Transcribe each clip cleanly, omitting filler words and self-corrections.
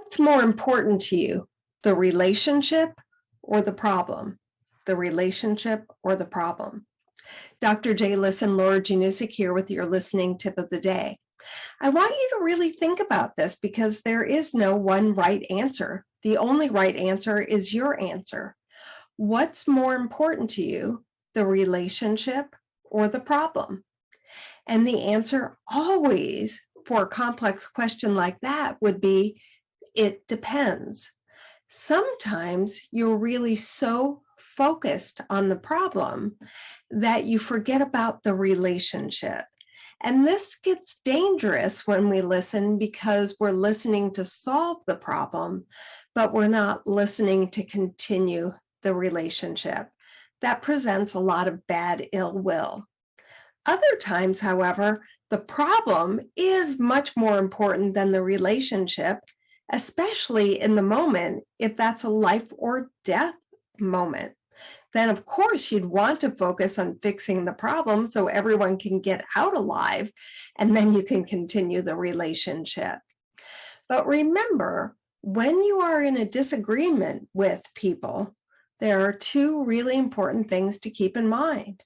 What's more important to you, the relationship or the problem? The relationship or the problem? Dr. J. Listen, Laura Janusik here with your listening tip of the day. I want you to really think about this because there is no one right answer. The only right answer is your answer. What's more important to you, the relationship or the problem? And the answer always for a complex question like that would be, it depends. Sometimes you're really so focused on the problem that you forget about the relationship. And this gets dangerous when we listen because we're listening to solve the problem, but we're not listening to continue the relationship. That presents a lot of bad ill will. Other times, however, the problem is much more important than the relationship, especially in the moment, if that's a life or death moment. Then of course you'd want to focus on fixing the problem so everyone can get out alive, and then you can continue the relationship. But remember, when you are in a disagreement with people, there are two really important things to keep in mind.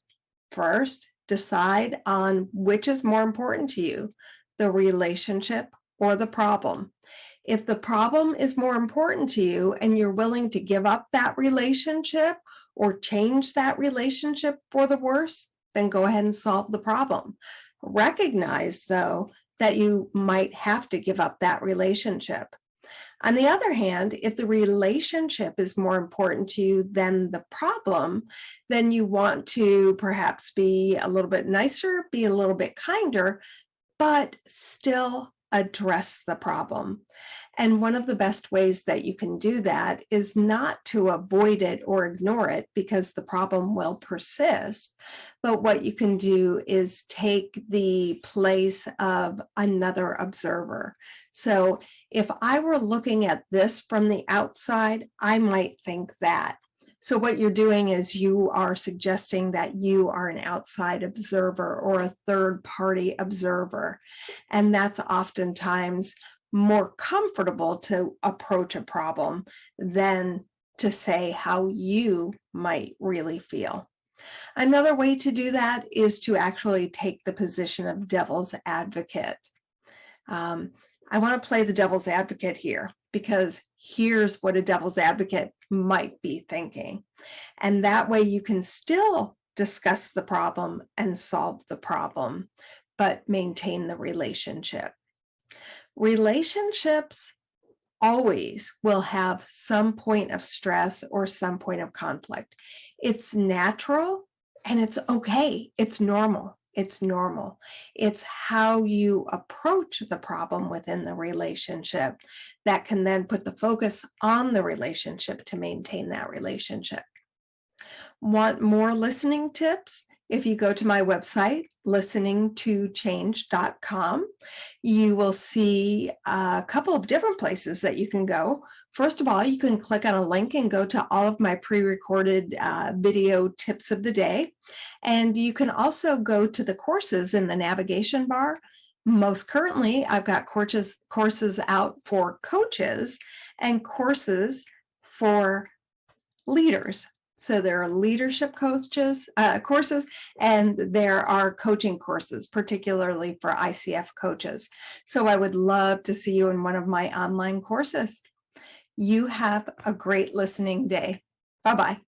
First, decide on which is more important to you, the relationship or the problem. If the problem is more important to you and you're willing to give up that relationship or change that relationship for the worse, then go ahead and solve the problem. Recognize, though, that you might have to give up that relationship. On the other hand, if the relationship is more important to you than the problem, then you want to perhaps be a little bit nicer, be a little bit kinder, but still address the problem. And one of the best ways that you can do that is not to avoid it or ignore it because the problem will persist. But what you can do is take the place of another observer. So if I were looking at this from the outside, I might think that. So what you're doing is you are suggesting that you are an outside observer or a third-party observer. And that's oftentimes more comfortable to approach a problem than to say how you might really feel. Another way to do that is to actually take the position of devil's advocate. I want to play the devil's advocate here because here's what a devil's advocate might be thinking. And that way you can still discuss the problem and solve the problem, but maintain the relationship. Relationships always will have some point of stress or some point of conflict. It's natural and it's okay. It's normal. It's normal. It's how you approach the problem within the relationship that can then put the focus on the relationship to maintain that relationship. Want more listening tips? If you go to my website, listeningtochange.com, you will see a couple of different places that you can go. First of all, you can click on a link and go to all of my pre-recorded video tips of the day. And you can also go to the courses in the navigation bar. Most currently, I've got courses out for coaches and courses for leaders. So there are leadership courses, and there are coaching courses, particularly for ICF coaches. So I would love to see you in one of my online courses. You have a great listening day. Bye-bye.